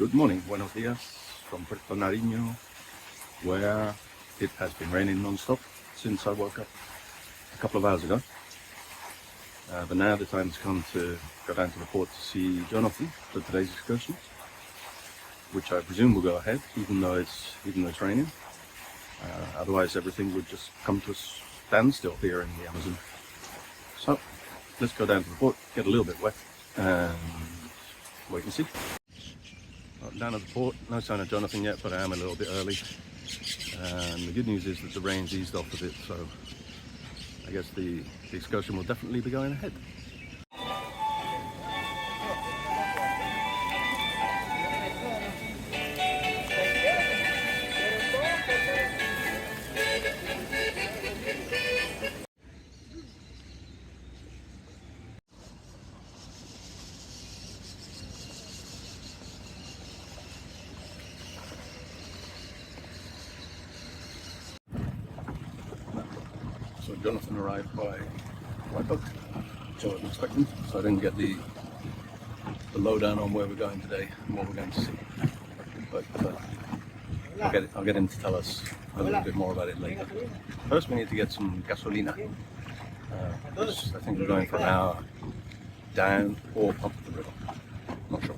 Good morning, buenos dias from Puerto Nariño, where it has been raining non-stop since I woke up a couple of hours ago. But now the time's come to go down to the port to see Jonathan for today's excursions, which I presume will go ahead even though it's raining. Otherwise everything would just come to a standstill here in the Amazon. So let's go down to the port, get a little bit wet, and wait and see. Down at the port, no sign of Jonathan yet, but I am a little bit early. And the good news is that the rain's eased off a bit, so I guess the excursion will definitely be going ahead. So Jonathan arrived by boat, so I was expecting. So I didn't get the lowdown on where we're going today and what we're going to see. But I'll get him to tell us a little bit more about it later. First, we need to get some gasolina. I think we're going for an hour down or up the river. Not sure.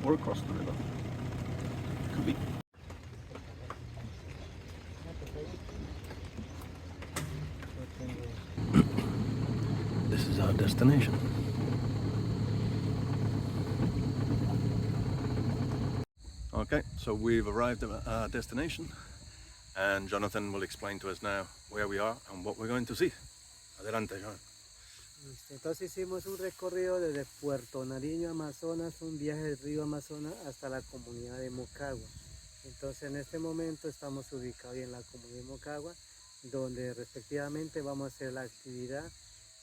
Or across the river. Could be. This is our destination. Okay, so we've arrived at our destination, and Jonathan will explain to us now where we are and what we're going to see. Adelante, John. Entonces hicimos un recorrido desde Puerto Nariño, Amazonas, un viaje del río Amazonas hasta la comunidad de Mocagua. Entonces en este momento estamos ubicados en la comunidad de Mocagua, donde respectivamente vamos a hacer la actividad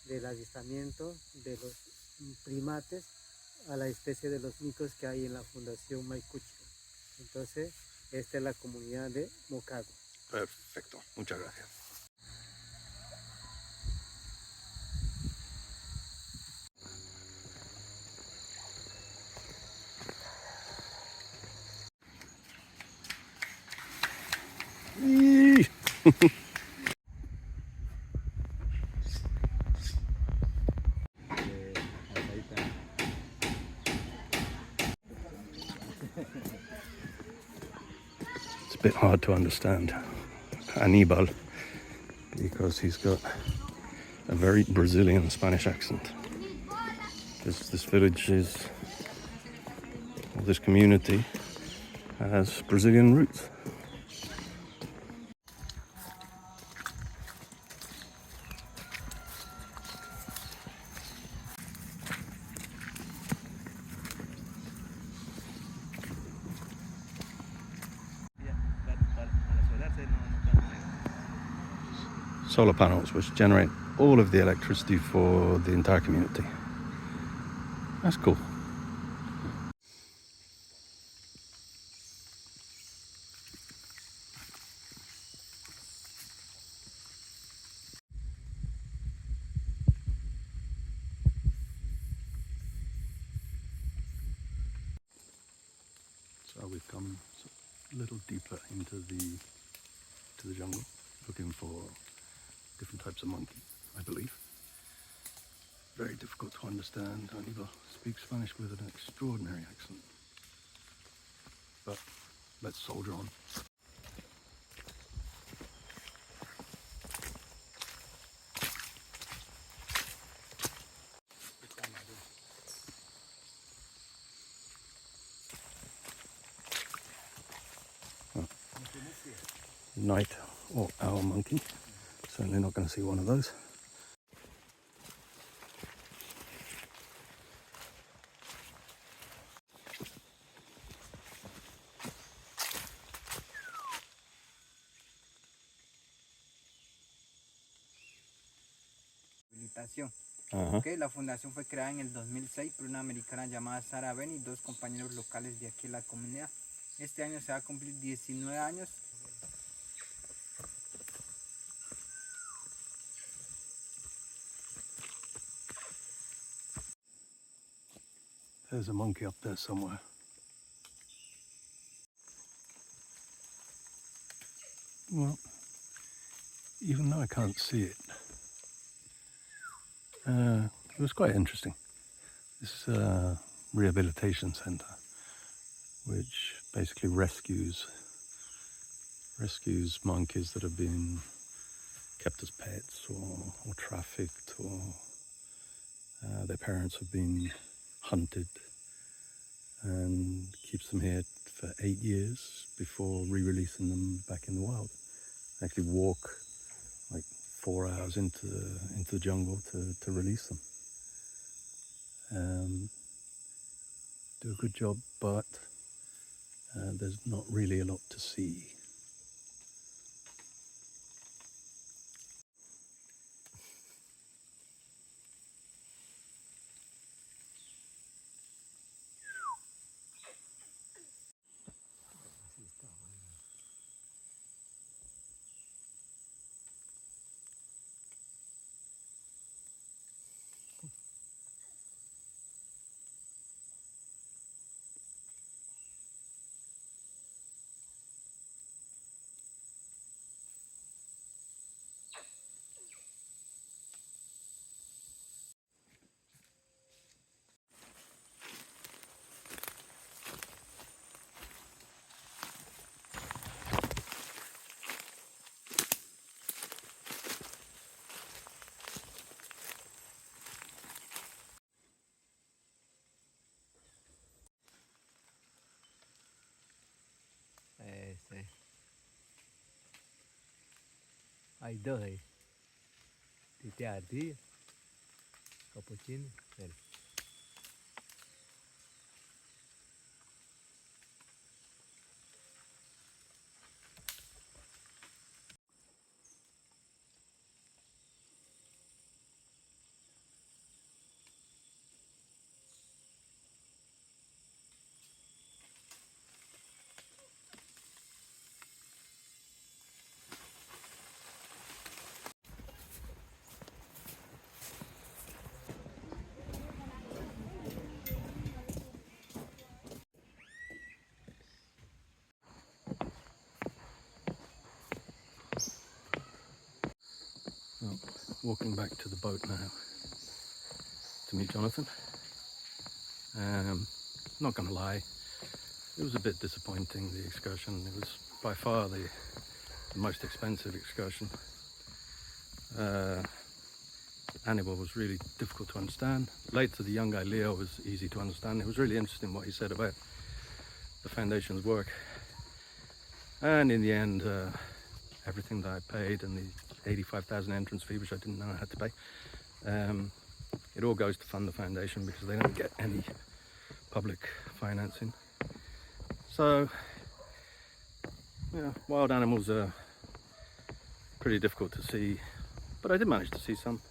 del avistamiento de los primates a la especie de los micos que hay en la Fundación Maikuchiga. Entonces, esta es la comunidad de Mocagua. Perfecto, muchas gracias. It's a bit hard to understand Anibal because he's got a very Brazilian Spanish accent. This village this community has Brazilian roots. Solar panels which generate all of the electricity for the entire community. That's cool. So we've come a little deeper into the jungle, looking for different types of monkey, I believe. Very difficult to understand. Anibal speaks Spanish with an extraordinary accent. But let's soldier on. Night or owl monkey. Certainly not going to see one of those. Okay, la fundación fue creada en el 2006 por una americana llamada Sarah Ben y dos compañeros locales de aquí en la comunidad. Este año se va a cumplir 19 años. There's a monkey up there somewhere. well, even though I can't see it, it was quite interesting. This rehabilitation center, which basically rescues monkeys that have been kept as pets or trafficked, or their parents have been hunted, and keeps them here for 8 years before re-releasing them back in the wild. They actually walk like 4 hours into the jungle to release them. Do a good job, but there's not really a lot to see. Hay dos ahí. Tite ardilla, capuchino, ferry. Well, walking back to the boat now to meet Jonathan. Not gonna lie, it was a bit disappointing, the excursion. It was by far the most expensive excursion. Hannibal was really difficult to understand. Later, the young guy Leo was easy to understand. It was really interesting what he said about the foundation's work. And in the end, everything that I paid and the 85,000 entrance fee, which I didn't know I had to pay, it all goes to fund the foundation because they don't get any public financing. So, yeah, wild animals are pretty difficult to see, but I did manage to see some,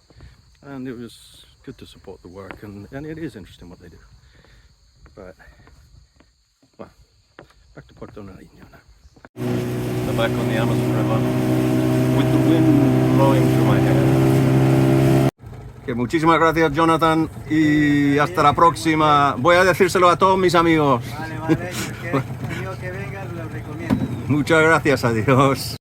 and it was good to support the work, and it is interesting what they do. But, well, back to Puerto Nariño now. So back on the Amazon River, with the wind blowing through my hair. Que muchísimas gracias, Jonathan, y hasta la próxima. Voy a decírselo a todos mis amigos. Vale, cualquier amigo que venga lo recomiendo. Muchas gracias, adiós.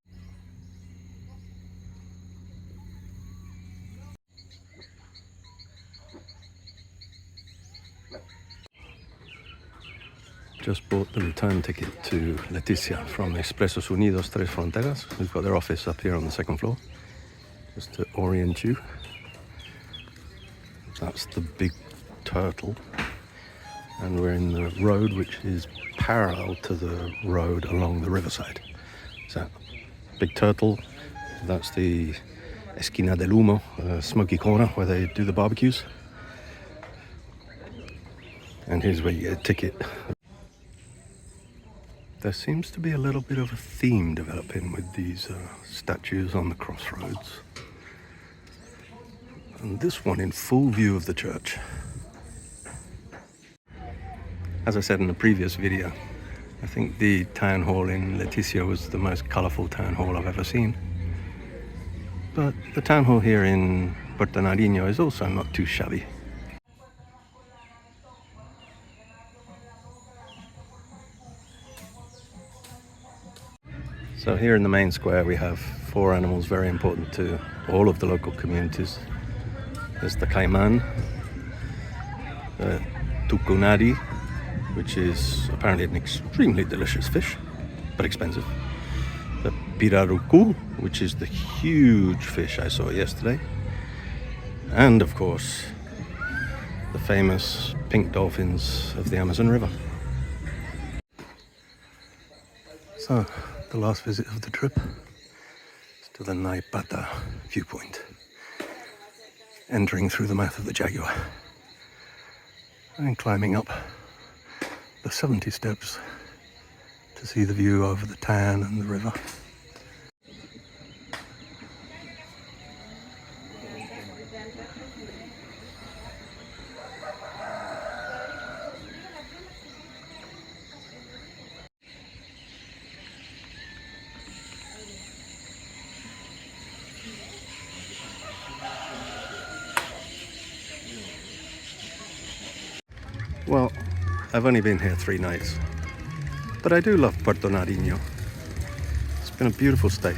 Just bought the return ticket to Leticia from Expresos Unidos Tres Fronteras, who've got their office up here on the second floor, just to orient you. That's the big turtle, and we're in the road which is parallel to the road along the riverside. So, big turtle, that's the Esquina del Humo, smoky corner where they do the barbecues. And here's where you get a ticket. There seems to be a little bit of a theme developing with these statues on the crossroads. And this one in full view of the church. As I said in the previous video, I think the town hall in Leticia was the most colourful town hall I've ever seen. But the town hall here in Puerto Nariño is also not too shabby. So here in the main square we have 4 animals very important to all of the local communities. There's the caiman, the tucunari, which is apparently an extremely delicious fish, but expensive. The pirarucu, which is the huge fish I saw yesterday. And of course, the famous pink dolphins of the Amazon River. So, the last visit of the trip is to the Naipata viewpoint, entering through the mouth of the Jaguar and climbing up the 70 steps to see the view over the town and the river. Well, I've only been here 3 nights, but I do love Puerto Nariño. It's been a beautiful stay.